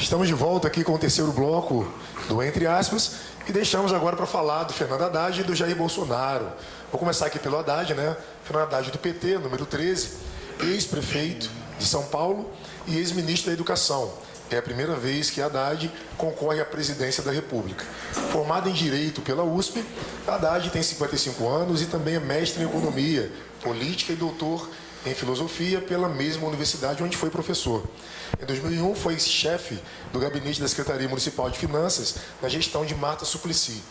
Estamos de volta aqui com o terceiro bloco do Entre Aspas e deixamos agora para falar do Fernando Haddad e do Jair Bolsonaro. Vou começar aqui pelo Haddad, né? Fernando Haddad do PT, número 13, ex-prefeito de São Paulo e ex-ministro da Educação. É a primeira vez que Haddad concorre à presidência da República. Formado em Direito pela USP, Haddad tem 55 anos e também é mestre em Economia, Política e doutor em Filosofia pela mesma universidade onde foi professor. Em 2001, foi chefe do gabinete da Secretaria Municipal de Finanças na gestão de Marta Suplicy.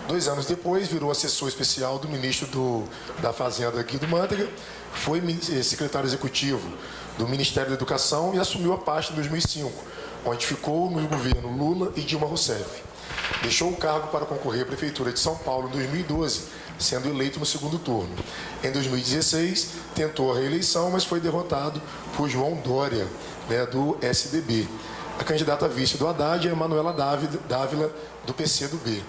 2 anos depois, virou assessor especial do ministro da Fazenda, Guido Mantega, foi secretário executivo do Ministério da Educação e assumiu a pasta em 2005, onde ficou no governo Lula e Dilma Rousseff. Deixou o cargo para concorrer à Prefeitura de São Paulo em 2012, sendo eleito no segundo turno. Em 2016, tentou a reeleição, mas foi derrotado por João Dória, do SDB. A candidata vice do Haddad é Manuela Dávila, do PCdoB.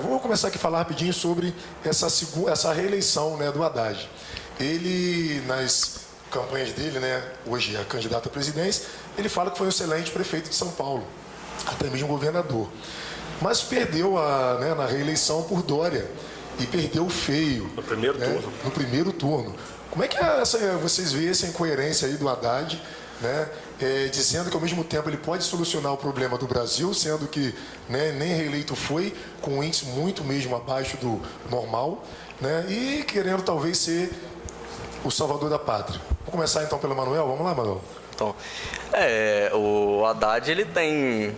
Vou começar aqui a falar rapidinho sobre essa reeleição do Haddad. Ele, nas campanhas dele, hoje é candidato à presidência, ele fala que foi um excelente prefeito de São Paulo, até mesmo governador. Mas perdeu na reeleição por Dória e perdeu feio. No primeiro turno. No primeiro turno. Como é que vocês veem essa incoerência aí do Haddad, dizendo que ao mesmo tempo ele pode solucionar o problema do Brasil, sendo que nem reeleito foi, com um índice muito mesmo abaixo do normal, e querendo talvez ser o salvador da pátria. Vou começar então pelo Manuel. Vamos lá, Manuel. Então, o Haddad, ele tem,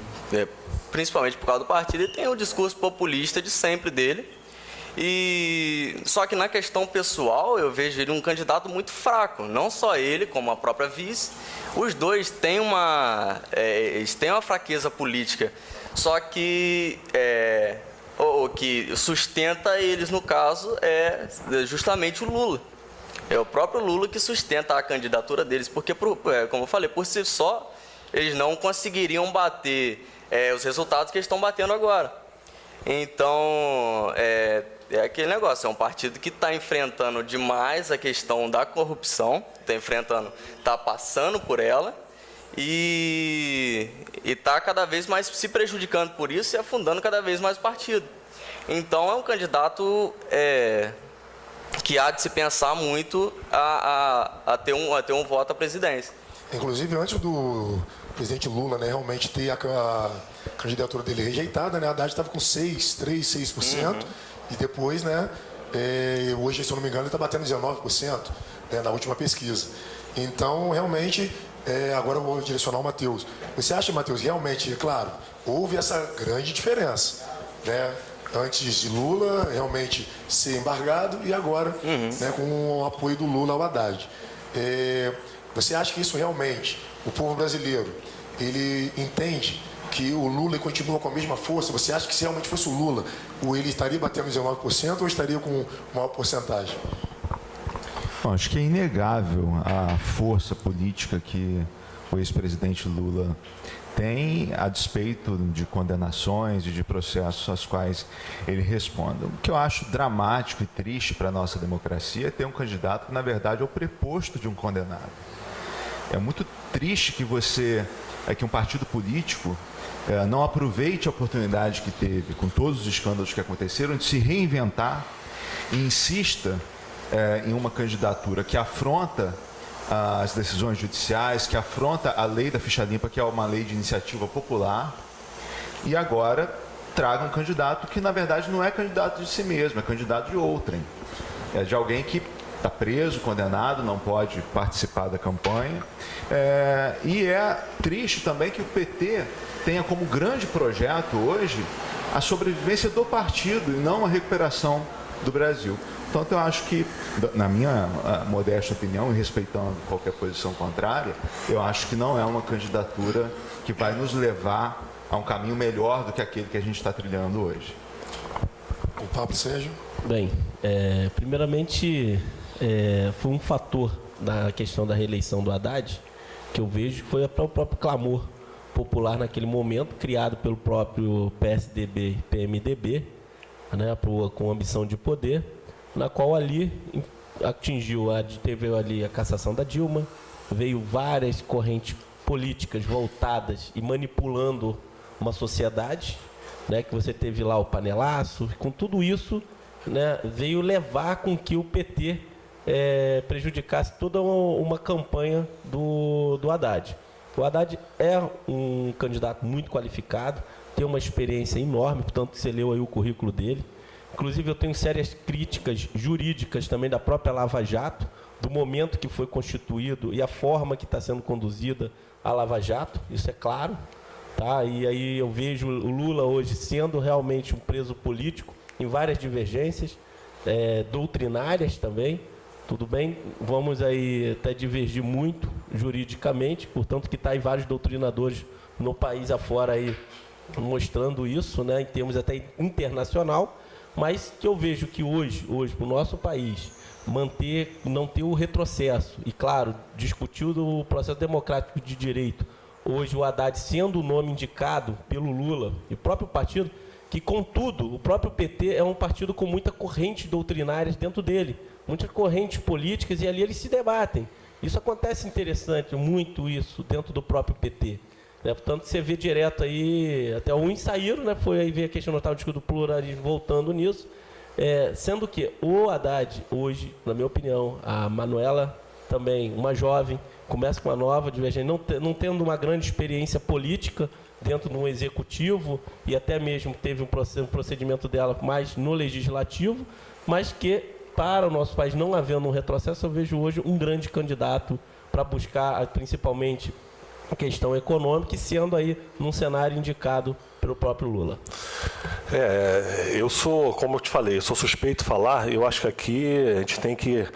principalmente por causa do partido, ele tem o discurso populista de sempre dele. Só que na questão pessoal, eu vejo ele um candidato muito fraco. Não só ele, como a própria vice. Os dois têm eles têm uma fraqueza política. Só que o que sustenta eles, no caso, é justamente o Lula. É o próprio Lula que sustenta a candidatura deles. Porque, como eu falei, por si só, eles não conseguiriam bater os resultados que eles estão batendo agora. Então, é aquele negócio, é um partido que está enfrentando demais a questão da corrupção, está passando por ela e está cada vez mais se prejudicando por isso e afundando cada vez mais o partido. Então, é um candidato que há de se pensar muito a ter um voto à presidência. Inclusive, antes do presidente Lula realmente ter a candidatura dele rejeitada, a Haddad estava com 6%. E depois, hoje, se eu não me engano, ele está batendo 19%, na última pesquisa. Então, realmente, agora eu vou direcionar ao Matheus. Você acha, Matheus, realmente, claro, houve essa grande diferença, antes de Lula realmente ser embargado e agora com o apoio do Lula ao Haddad. Você acha que isso realmente, o povo brasileiro, ele entende que o Lula continua com a mesma força? Você acha que se realmente fosse o Lula, ele estaria batendo 19% ou estaria com maior porcentagem? Bom, acho que é inegável a força política que o ex-presidente Lula tem, a despeito de condenações e de processos aos quais ele responde. O que eu acho dramático e triste para a nossa democracia é ter um candidato que, na verdade, é o preposto de um condenado. É muito triste que um partido político não aproveite a oportunidade que teve, com todos os escândalos que aconteceram, de se reinventar e insista em uma candidatura que afronta as decisões judiciais, que afronta a lei da ficha limpa, que é uma lei de iniciativa popular, e agora traga um candidato que, na verdade, não é candidato de si mesmo, é candidato de outrem. É de alguém que está preso, condenado, não pode participar da campanha. E é triste também que o PT tenha como grande projeto hoje a sobrevivência do partido e não a recuperação do Brasil. Portanto, eu acho que, na minha modesta opinião, e respeitando qualquer posição contrária, eu acho que não é uma candidatura que vai nos levar a um caminho melhor do que aquele que a gente está trilhando hoje. O Pablo Sérgio? Bem, primeiramente, foi um fator na questão da reeleição do Haddad que eu vejo que foi o próprio clamor popular naquele momento, criado pelo próprio PSDB e PMDB, com ambição de poder, na qual ali teve ali a cassação da Dilma, veio várias correntes políticas voltadas e manipulando uma sociedade, né, que você teve lá o panelaço, com tudo isso, né, veio levar com que o PT prejudicasse toda uma campanha do Haddad. O Haddad é um candidato muito qualificado, tem uma experiência enorme, portanto você leu aí o currículo dele. Inclusive eu tenho sérias críticas jurídicas também da própria Lava Jato, do momento que foi constituído e a forma que está sendo conduzida a Lava Jato, isso é claro. Tá? E aí eu vejo o Lula hoje sendo realmente um preso político em várias divergências, doutrinárias também. Tudo bem, vamos aí até divergir muito juridicamente, portanto que está aí vários doutrinadores no país afora aí mostrando isso, né, em termos até internacional, mas que eu vejo que hoje para o nosso país, não ter o retrocesso e, claro, discutir o processo democrático de direito, hoje o Haddad sendo o nome indicado pelo Lula e o próprio partido, que, contudo, o próprio PT é um partido com muita corrente doutrinárias dentro dele, muitas correntes políticas, e ali eles se debatem. Isso acontece interessante, muito isso, dentro do próprio PT. Né? Portanto, você vê direto aí, até alguns saíram, né? Foi aí ver a questão do pluralismo voltando nisso, sendo que o Haddad, hoje, na minha opinião, a Manuela também, uma jovem, começa com uma nova divergência, não tendo uma grande experiência política dentro do executivo, e até mesmo teve um procedimento dela mais no legislativo, mas que, para o nosso país, não havendo um retrocesso, eu vejo hoje um grande candidato para buscar, principalmente, a questão econômica, e sendo aí num cenário indicado pelo próprio Lula. Eu sou, como eu te falei, eu sou suspeito de falar. Eu acho que aqui a gente tem que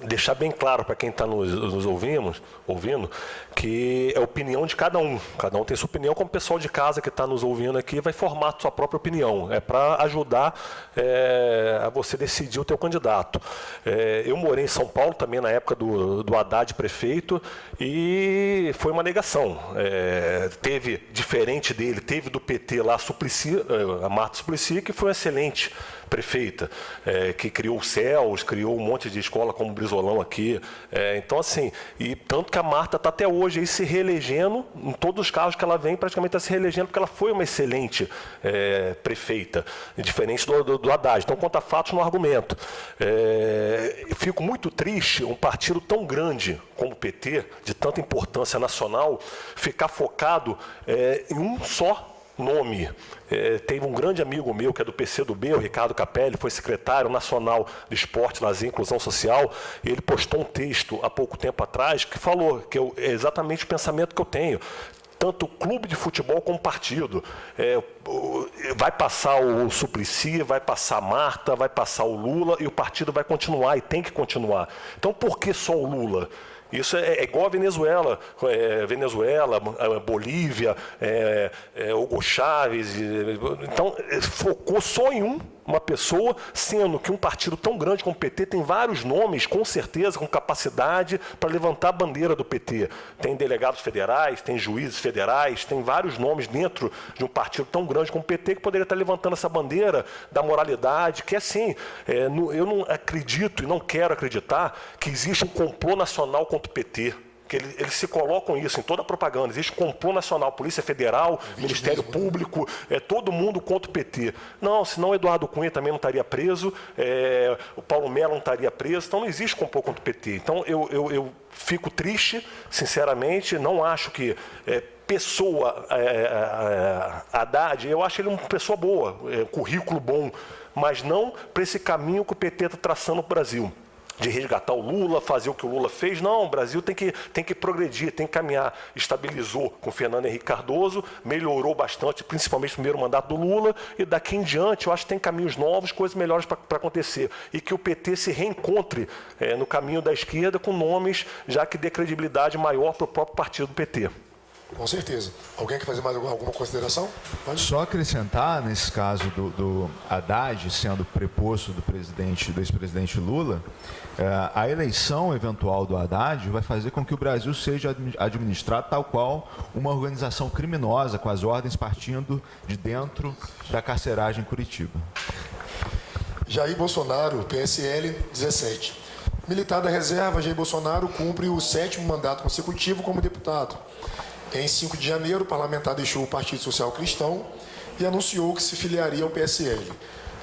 deixar bem claro para quem está nos ouvindo, que é a opinião de cada um. Cada um tem sua opinião, como o pessoal de casa que está nos ouvindo aqui vai formar sua própria opinião. É para ajudar a você decidir o teu candidato. Eu morei em São Paulo também na época do Haddad prefeito, e foi uma negação. Teve, diferente dele, teve do PT lá a Marta Suplicy, que foi uma excelente prefeita, que criou o CELS, criou um monte de escola como o Brizolão aqui. Então, assim, e tanto que a Marta está até hoje aí se reelegendo, em todos os cargos que ela vem, praticamente está se reelegendo, porque ela foi uma excelente prefeita, diferente do Haddad. Então, conta fatos no argumento. Fico muito triste um partido tão grande como o PT, de tanta importância nacional, ficar focado em um só nome. Teve um grande amigo meu que é do PCdoB, o Ricardo Capelli, foi secretário nacional de Esporte, Lazer e Inclusão Social. Ele postou um texto há pouco tempo atrás que falou que é exatamente o pensamento que eu tenho. Tanto o clube de futebol como o partido. Vai passar o Suplicy, vai passar a Marta, vai passar o Lula, e o partido vai continuar, e tem que continuar. Então, por que só o Lula? Isso é igual a Venezuela, Bolívia, Hugo Chávez. Então, focou só em uma pessoa, sendo que um partido tão grande como o PT tem vários nomes, com certeza, com capacidade para levantar a bandeira do PT. Tem delegados federais, tem juízes federais, tem vários nomes dentro de um partido tão grande como o PT que poderia estar levantando essa bandeira da moralidade, que assim, eu não acredito e não quero acreditar que existe um complô nacional contra o PT. Que eles se colocam isso em toda a propaganda. Existe complô nacional, Polícia Federal, Ministério Público, todo mundo contra o PT. Não, senão o Eduardo Cunha também não estaria preso, o Paulo Mello não estaria preso, então não existe complô contra o PT. Então eu fico triste, sinceramente, não acho que pessoa Haddad, eu acho ele uma pessoa boa, currículo bom, mas não para esse caminho que o PT está traçando para o Brasil. De resgatar o Lula, fazer o que o Lula fez. Não, o Brasil tem que progredir, tem que caminhar. Estabilizou com o Fernando Henrique Cardoso, melhorou bastante, principalmente o primeiro mandato do Lula, e daqui em diante eu acho que tem caminhos novos, coisas melhores para acontecer. E que o PT se reencontre no caminho da esquerda com nomes, já que dê credibilidade maior para o próprio partido do PT. Com certeza. Alguém quer fazer mais alguma consideração? Pode? Só acrescentar, nesse caso do Haddad sendo preposto do ex-presidente Lula, a eleição eventual do Haddad vai fazer com que o Brasil seja administrado tal qual uma organização criminosa, com as ordens partindo de dentro da carceragem em Curitiba. Jair Bolsonaro, PSL, 17. Militar da reserva, Jair Bolsonaro cumpre o 7º mandato consecutivo como deputado. Em 5 de janeiro, o parlamentar deixou o Partido Social Cristão e anunciou que se filiaria ao PSL.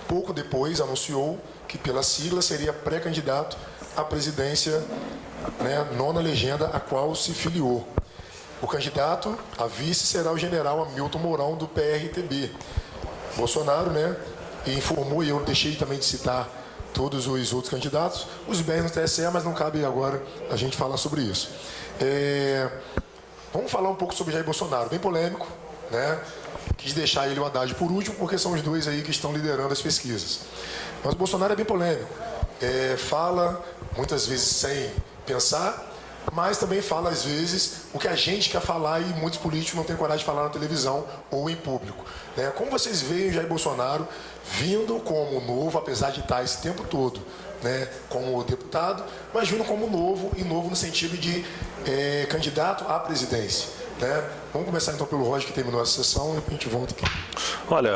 Pouco depois, anunciou que, pela sigla, seria pré-candidato à presidência, nona legenda, a qual se filiou. O candidato a vice será o general Hamilton Mourão, do PRTB. Bolsonaro, informou, e eu deixei também de citar todos os outros candidatos, os bens no TSE, mas não cabe agora a gente falar sobre isso. Vamos falar um pouco sobre Jair Bolsonaro, bem polêmico, Quis deixar ele e o Haddad por último, porque são os dois aí que estão liderando as pesquisas. Mas o Bolsonaro é bem polêmico. Fala, muitas vezes sem pensar, mas também fala, às vezes, o que a gente quer falar e muitos políticos não têm coragem de falar na televisão ou em público. Como vocês veem o Jair Bolsonaro vindo como novo, apesar de estar esse tempo todo como deputado, mas vindo como novo, e novo no sentido de candidato à presidência. Vamos começar então pelo Roger, que terminou essa sessão, e a gente volta aqui. Olha,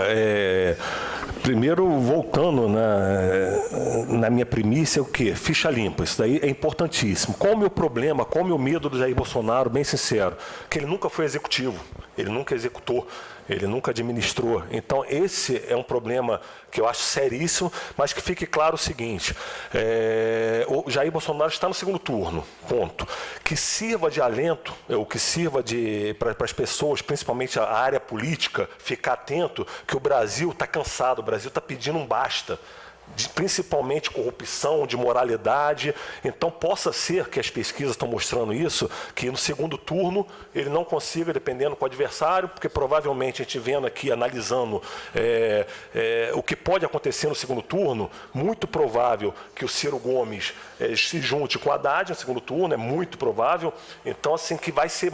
primeiro, voltando na minha primícia, o quê? Ficha limpa, isso daí é importantíssimo. Qual o meu problema, qual o meu medo do Jair Bolsonaro, bem sincero? Que ele nunca foi executivo, ele nunca executou, ele nunca administrou. Então, esse é um problema que eu acho seríssimo, mas que fique claro o seguinte, o Jair Bolsonaro está no segundo turno, ponto. Que sirva de alento, ou que sirva para as pessoas, principalmente a área política, ficar atento que o Brasil está cansado, o Brasil está pedindo um basta. Principalmente corrupção, de moralidade. Então, possa ser que as pesquisas estão mostrando isso, que no segundo turno ele não consiga, dependendo com o adversário, porque provavelmente a gente vendo aqui, analisando o que pode acontecer no segundo turno, muito provável que o Ciro Gomes se junte com o Haddad no segundo turno, é muito provável. Então, assim, que vai ser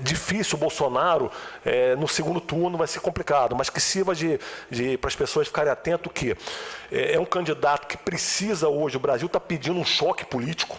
difícil o Bolsonaro no segundo turno, vai ser complicado, mas que sirva para as pessoas ficarem atentas que é um candidato que precisa hoje, o Brasil está pedindo um choque político.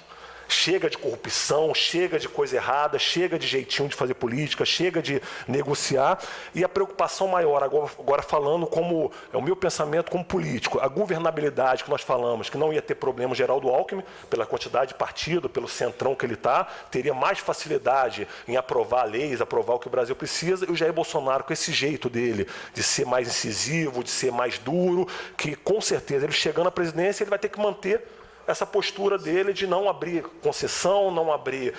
Chega de corrupção, chega de coisa errada, chega de jeitinho de fazer política, chega de negociar. E a preocupação maior, agora falando como é o meu pensamento como político, a governabilidade que nós falamos, que não ia ter problema Geraldo Alckmin, pela quantidade de partido, pelo centrão que ele está, teria mais facilidade em aprovar leis, aprovar o que o Brasil precisa, e o Jair Bolsonaro, com esse jeito dele, de ser mais incisivo, de ser mais duro, que com certeza ele chegando à presidência, ele vai ter que manter essa postura dele de não abrir concessão, não abrir...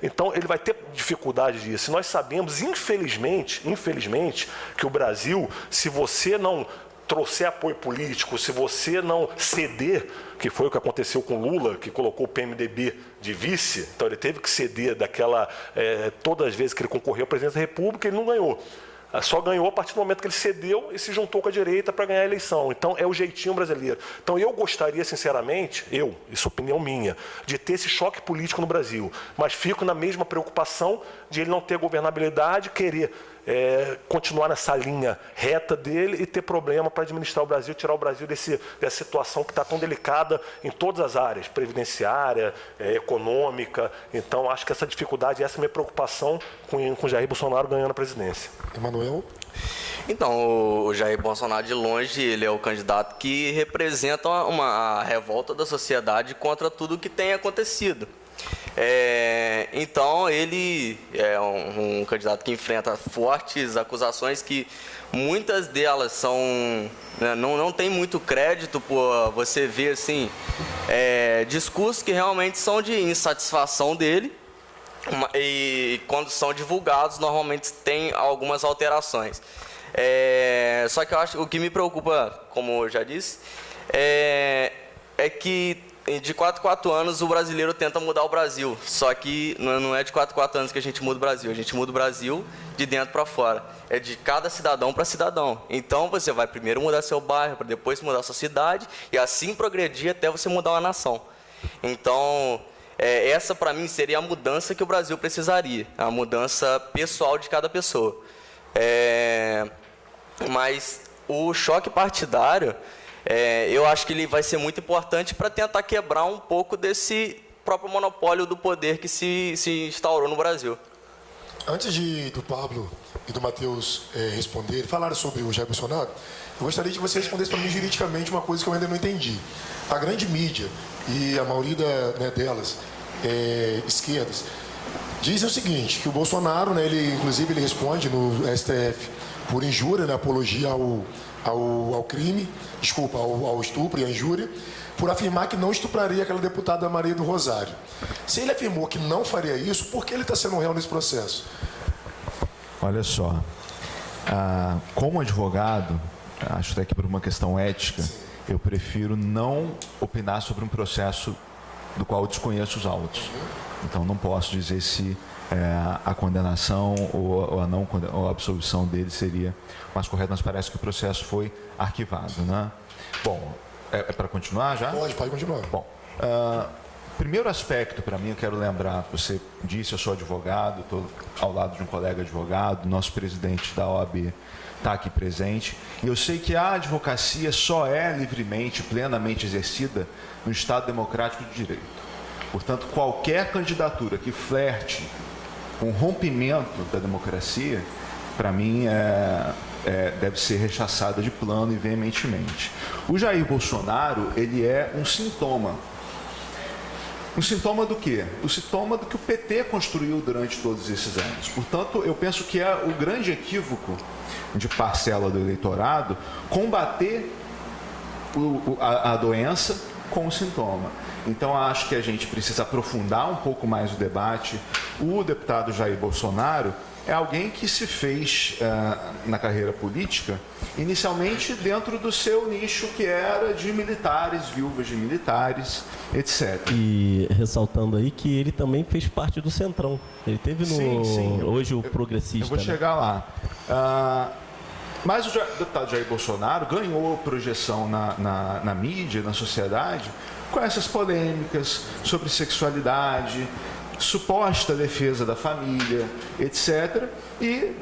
então, ele vai ter dificuldade disso. Nós sabemos, infelizmente, que o Brasil, se você não trouxer apoio político, se você não ceder, que foi o que aconteceu com Lula, que colocou o PMDB de vice, então ele teve que ceder todas as vezes que ele concorreu à presidência da República, ele não ganhou. Só ganhou a partir do momento que ele cedeu e se juntou com a direita para ganhar a eleição. Então, é o jeitinho brasileiro. Então, eu gostaria, sinceramente, isso é opinião minha, de ter esse choque político no Brasil. Mas fico na mesma preocupação de ele não ter governabilidade, querer continuar nessa linha reta dele e ter problema para administrar o Brasil, tirar o Brasil dessa situação que está tão delicada em todas as áreas, previdenciária, econômica. Então, acho que essa dificuldade, essa é a minha preocupação com Jair Bolsonaro ganhando a presidência. Emanuel? Então, o Jair Bolsonaro, de longe, ele é o candidato que representa a revolta da sociedade contra tudo o que tem acontecido. Então, ele é um candidato que enfrenta fortes acusações que muitas delas são... não tem muito crédito por você ver, assim, discursos que realmente são de insatisfação dele, e quando são divulgados, normalmente tem algumas alterações. Só que eu acho que o que me preocupa, como eu já disse, é que de 4 em 4 anos o brasileiro tenta mudar o Brasil. Só que não é de 4 em 4 anos que a gente muda o Brasil. A gente muda o Brasil de dentro para fora. É de cada cidadão para cidadão. Então você vai primeiro mudar seu bairro, para depois mudar sua cidade, e assim progredir até você mudar uma nação. Então, essa para mim seria a mudança que o Brasil precisaria. A mudança pessoal de cada pessoa. Mas o choque partidário... eu acho que ele vai ser muito importante para tentar quebrar um pouco desse próprio monopólio do poder que se instaurou no Brasil. Antes do Pablo e do Matheus responderem, falaram sobre o Jair Bolsonaro, eu gostaria que você respondesse para mim juridicamente uma coisa que eu ainda não entendi. A grande mídia e a maioria delas, esquerdas, dizem o seguinte, que o Bolsonaro, né, inclusive ele responde no STF por injúria, né, apologia ao crime, desculpa, ao estupro e à injúria, por afirmar que não estupraria aquela deputada Maria do Rosário. Se ele afirmou que não faria isso, por que ele está sendo réu nesse processo? Olha só, como advogado, acho até que por uma questão ética, eu prefiro não opinar sobre um processo do qual eu desconheço os autos. Então não posso dizer se a condenação ou a absolvição dele seria mais correta, mas parece que o processo foi arquivado, né? Bom, é para continuar já? Pode continuar. Bom, primeiro aspecto para mim, eu quero lembrar, você disse, eu sou advogado, estou ao lado de um colega advogado, nosso presidente da OAB está aqui presente, e eu sei que a advocacia só é livremente, plenamente exercida no Estado Democrático de Direito. Portanto, qualquer candidatura que flerte com o rompimento da democracia, para mim, deve ser rechaçada de plano e veementemente. O Jair Bolsonaro, ele é um sintoma. Um sintoma do quê? O sintoma do que o PT construiu durante todos esses anos. Portanto, eu penso que é o grande equívoco de parcela do eleitorado combater a doença com o sintoma. Então, acho que a gente precisa aprofundar um pouco mais o debate. O deputado Jair Bolsonaro é alguém que se fez na carreira política, inicialmente dentro do seu nicho, que era de militares, viúvas de militares, etc. E ressaltando aí que ele também fez parte do Centrão. Ele teve hoje o progressista. Eu vou chegar lá. Mas o deputado Jair Bolsonaro ganhou projeção na mídia, na sociedade, com essas polêmicas sobre sexualidade, suposta defesa da família, etc. E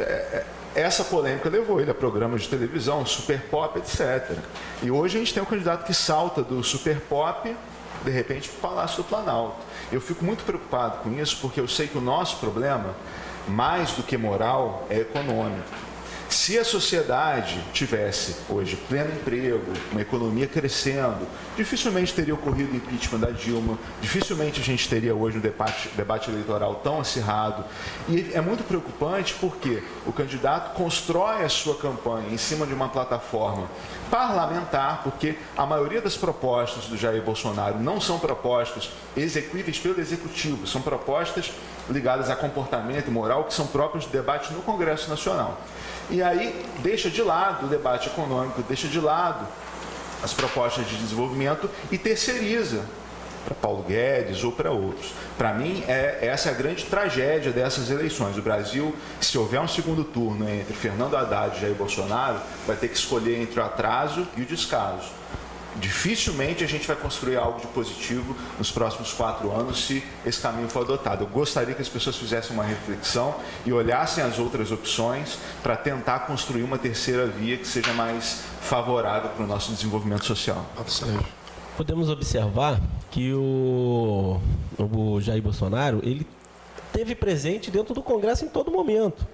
essa polêmica levou ele a programas de televisão, Super Pop, etc. E hoje a gente tem um candidato que salta do Super Pop, de repente, para o Palácio do Planalto. Eu fico muito preocupado com isso, porque eu sei que o nosso problema, mais do que moral, é econômico. Se a sociedade tivesse hoje pleno emprego, uma economia crescendo, dificilmente teria ocorrido o impeachment da Dilma, dificilmente a gente teria hoje um debate eleitoral tão acirrado. E é muito preocupante porque o candidato constrói a sua campanha em cima de uma plataforma parlamentar, porque a maioria das propostas do Jair Bolsonaro não são propostas execuíveis pelo Executivo, são propostas ligadas a comportamento e moral que são próprios de debate no Congresso Nacional. E aí deixa de lado o debate econômico, deixa de lado as propostas de desenvolvimento e terceiriza para Paulo Guedes ou para outros. Para mim, essa é a grande tragédia dessas eleições. O Brasil, se houver um segundo turno entre Fernando Haddad e Jair Bolsonaro, vai ter que escolher entre o atraso e o descaso. Dificilmente a gente vai construir algo de positivo nos próximos 4 anos se esse caminho for adotado. Eu gostaria que as pessoas fizessem uma reflexão e olhassem as outras opções para tentar construir uma terceira via que seja mais favorável para o nosso desenvolvimento social. Podemos observar que o Jair Bolsonaro, ele esteve presente dentro do Congresso em todo momento.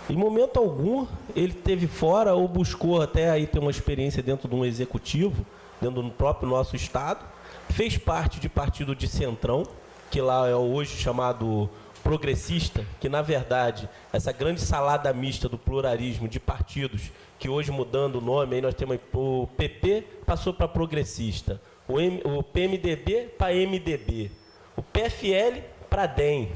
Em momento algum, ele esteve fora ou buscou até aí ter uma experiência dentro de um executivo, dentro do próprio nosso Estado. Fez parte de partido de Centrão, que lá é hoje chamado progressista, que na verdade, essa grande salada mista do pluralismo de partidos, que hoje mudando o nome, aí nós temos o PP passou para progressista, o PMDB para MDB, o PFL para DEM.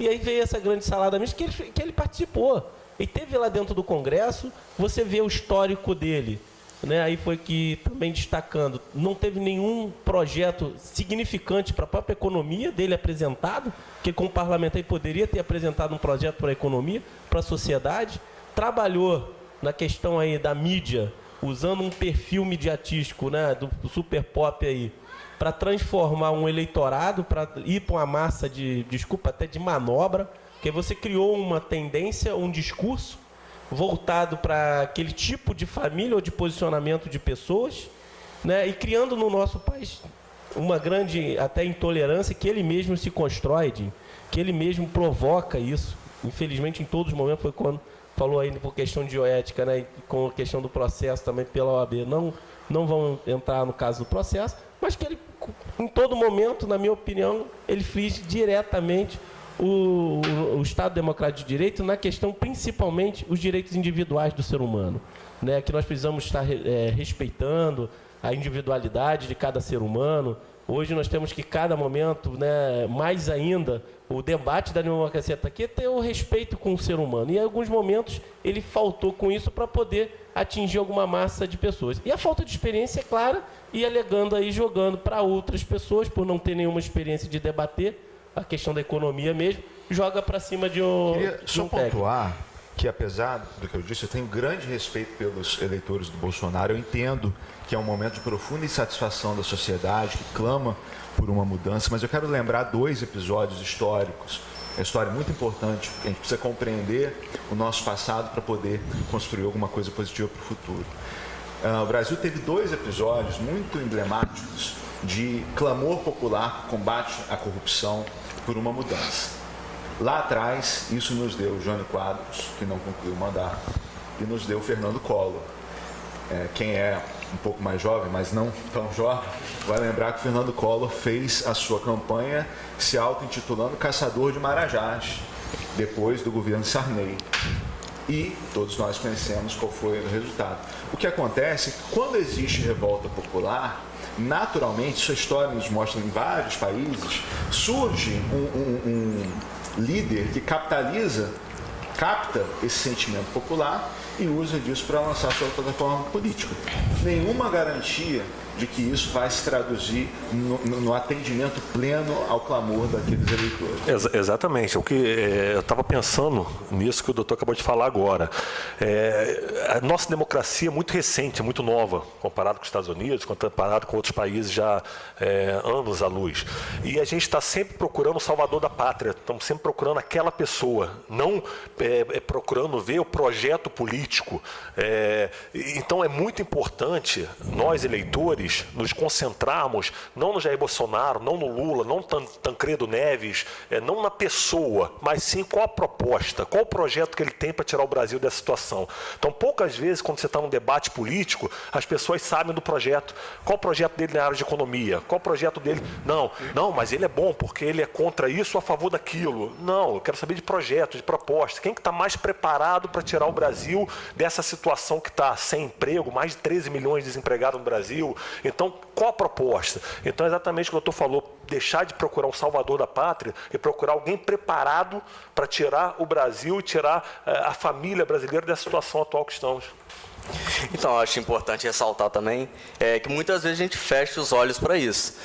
E aí veio essa grande salada mista que ele participou. E teve lá dentro do Congresso, você vê o histórico dele, né? Aí foi que, também destacando, não teve nenhum projeto significante para a própria economia dele apresentado, que como parlamentar ele poderia ter apresentado um projeto para a economia, para a sociedade. Trabalhou na questão aí da mídia, usando um perfil midiatístico, né, do Super Pop aí, para transformar um eleitorado, para ir para uma massa até de manobra, que você criou uma tendência, um discurso voltado para aquele tipo de família ou de posicionamento de pessoas, né? E criando no nosso país uma grande até intolerância que ele mesmo se constrói, que ele mesmo provoca isso. infelizmente, em todos os momentos, foi quando falou aí por questão de bioética, né, e com a questão do processo também pela OAB, não vão entrar no caso do processo, mas que ele, em todo momento, na minha opinião, ele fez diretamente o Estado Democrático de Direito na questão, principalmente, os direitos individuais do ser humano, né, que nós precisamos estar respeitando a individualidade de cada ser humano. Hoje nós temos que, cada momento, né, mais ainda, o debate da democracia está aqui, é ter o respeito com o ser humano. E em alguns momentos ele faltou com isso para poder atingir alguma massa de pessoas. E a falta de experiência, é clara, e alegando aí, jogando para outras pessoas, por não ter nenhuma experiência de debater a questão da economia mesmo, joga para cima de um Queria de só um técnico. pontuar que, apesar do que eu disse, eu tenho grande respeito pelos eleitores do Bolsonaro. Eu entendo que é um momento de profunda insatisfação da sociedade, que clama por uma mudança, mas eu quero lembrar 2 episódios históricos. É uma história muito importante, porque a gente precisa compreender o nosso passado para poder construir alguma coisa positiva para o futuro. O Brasil teve 2 episódios muito emblemáticos de clamor popular, combate à corrupção por uma mudança. Lá atrás, isso nos deu Jânio Quadros, que não concluiu o mandato, e nos deu Fernando Collor. Quem é um pouco mais jovem, mas não tão jovem, vai lembrar que o Fernando Collor fez a sua campanha se auto-intitulando Caçador de Marajás, depois do governo Sarney. E todos nós conhecemos qual foi o resultado. O que acontece é que, quando existe revolta popular, naturalmente, sua história nos mostra em vários países, surge um líder que capta esse sentimento popular e usa disso para lançar sua plataforma política. Nenhuma garantia de que isso vai se traduzir no atendimento pleno ao clamor daqueles eleitores. Exatamente. O que eu estava pensando nisso que o doutor acabou de falar agora. A nossa democracia é muito recente, muito nova, comparado com os Estados Unidos, comparado com outros países já anos à luz. E a gente está sempre procurando o salvador da pátria, estamos sempre procurando aquela pessoa, não procurando ver o projeto político. Então é muito importante nós, eleitores, nos concentrarmos não no Jair Bolsonaro, não no Lula, não no Tancredo Neves, não na pessoa, mas sim qual a proposta, qual o projeto que ele tem para tirar o Brasil dessa situação. Então, poucas vezes, quando você está num debate político, as pessoas sabem do projeto. Qual o projeto dele na área de economia? Qual o projeto dele? Não, mas ele é bom porque ele é contra isso ou a favor daquilo. Não, eu quero saber de projeto, de proposta. Quem que está mais preparado para tirar o Brasil dessa situação que está sem emprego, mais de 13 milhões de desempregados no Brasil? Então, qual a proposta? Então, é exatamente o que o doutor falou, deixar de procurar um salvador da pátria e procurar alguém preparado para tirar o Brasil e tirar a família brasileira dessa situação atual que estamos. Então, eu acho importante ressaltar também que muitas vezes a gente fecha os olhos para isso.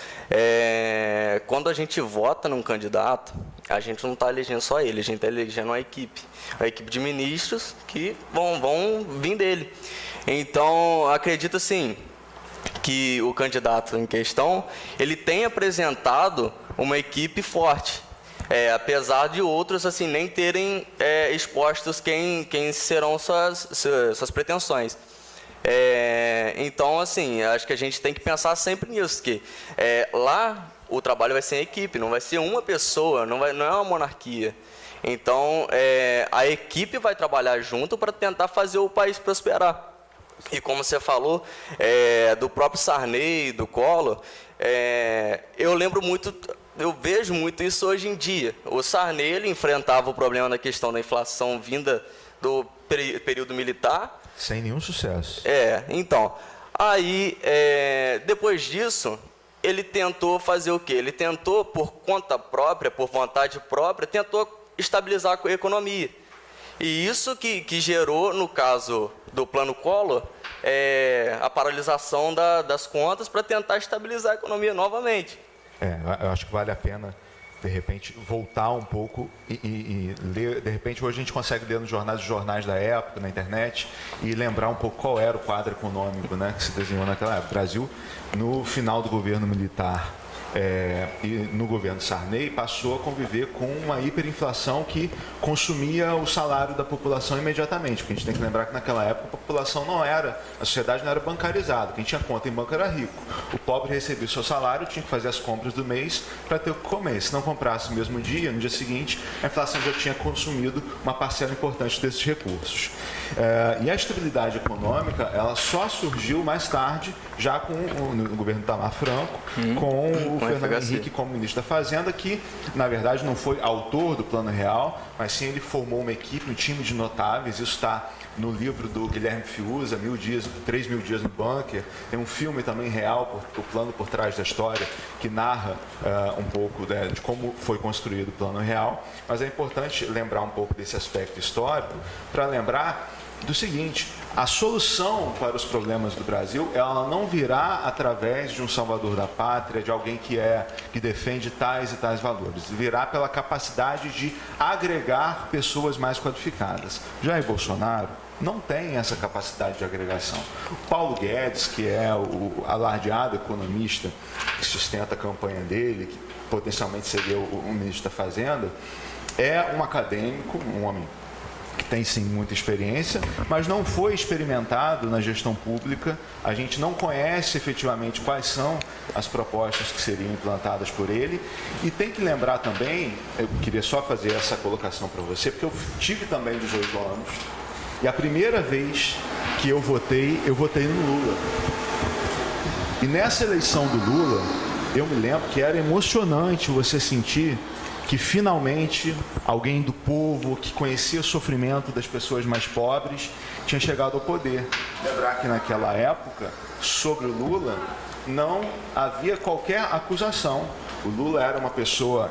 Quando a gente vota num candidato, a gente não está elegendo só ele, a gente está elegendo a equipe de ministros que vão vir dele. Então, acredito assim, que o candidato em questão, ele tem apresentado uma equipe forte, apesar de outros assim nem terem expostos quem serão suas pretensões. Então, assim, acho que a gente tem que pensar sempre nisso, que lá o trabalho vai ser em equipe, não vai ser uma pessoa, não é uma monarquia. Então, a equipe vai trabalhar junto para tentar fazer o país prosperar. E como você falou, do próprio Sarney, do Collor, eu lembro muito, eu vejo muito isso hoje em dia. O Sarney, ele enfrentava o problema da questão da inflação vinda do período militar. Sem nenhum sucesso. Então, aí, depois disso, ele tentou fazer o quê? Ele tentou, por conta própria, por vontade própria, tentou estabilizar a economia. E isso que gerou, no caso do Plano Collor, a paralisação das contas para tentar estabilizar a economia novamente. Eu acho que vale a pena, de repente, voltar um pouco e ler. De repente, hoje a gente consegue ler nos jornais da época, na internet, e lembrar um pouco qual era o quadro econômico, né, que se desenhou naquela época. O Brasil, no final do governo militar e no governo Sarney passou a conviver com uma hiperinflação que consumia o salário da população imediatamente, porque a gente tem que lembrar que naquela época a população a sociedade não era bancarizada, quem tinha conta em banco era rico. O pobre recebia o seu salário, tinha que fazer as compras do mês para ter o que comer. Se não comprasse no mesmo dia, no dia seguinte, a inflação já tinha consumido uma parcela importante desses recursos. E a estabilidade econômica, ela só surgiu mais tarde, já no governo Itamar Franco, com o Fernando Henrique como ministro da Fazenda, que, na verdade, não foi autor do Plano Real, mas sim ele formou uma equipe, um time de notáveis. Isso está no livro do Guilherme Fiuza, 3.000 dias no bunker. Tem um filme também real, o Plano por Trás da História, que narra um pouco de como foi construído o Plano Real. Mas é importante lembrar um pouco desse aspecto histórico, para lembrar do seguinte: a solução para os problemas do Brasil, ela não virá através de um salvador da pátria, de alguém que defende tais e tais valores. Virá pela capacidade de agregar pessoas mais qualificadas. Jair Bolsonaro não tem essa capacidade de agregação. O Paulo Guedes, que é o alardeado economista que sustenta a campanha dele, que potencialmente seria o ministro da Fazenda, é um acadêmico, um homem que tem sim muita experiência, mas não foi experimentado na gestão pública. A gente não conhece efetivamente quais são as propostas que seriam implantadas por ele. E tem que lembrar também, eu queria só fazer essa colocação para você, porque eu tive também 18 anos, e a primeira vez que eu votei no Lula. E nessa eleição do Lula, eu me lembro que era emocionante você sentir que finalmente alguém do povo, que conhecia o sofrimento das pessoas mais pobres, tinha chegado ao poder. Lembrar que naquela época, sobre o Lula, não havia qualquer acusação. O Lula era uma pessoa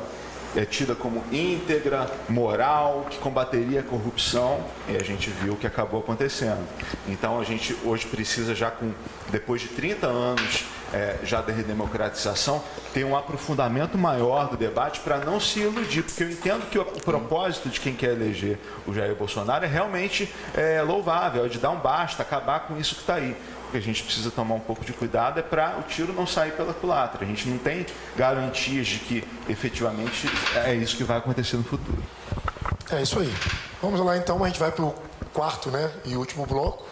tida como íntegra, moral, que combateria a corrupção, e a gente viu o que acabou acontecendo. Então a gente hoje precisa, depois de 30 anos já da redemocratização, ter um aprofundamento maior do debate para não se iludir, porque eu entendo que o propósito de quem quer eleger o Jair Bolsonaro é realmente louvável, é de dar um basta, acabar com isso que está aí. O que a gente precisa tomar um pouco de cuidado é para o tiro não sair pela culatra. A gente não tem garantias de que efetivamente é isso que vai acontecer no futuro. É isso aí. Vamos lá então, a gente vai para o quarto, e último bloco,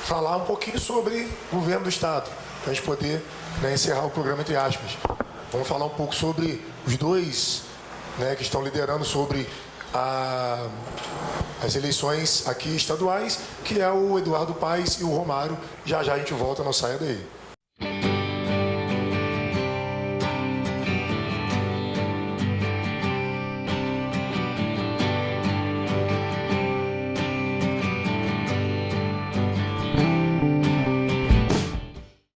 falar um pouquinho sobre o governo do Estado, para a gente poder encerrar o programa entre aspas. Vamos falar um pouco sobre os dois que estão liderando sobre as eleições aqui estaduais, que é o Eduardo Paes e o Romário. Já já a gente volta, não saia daí.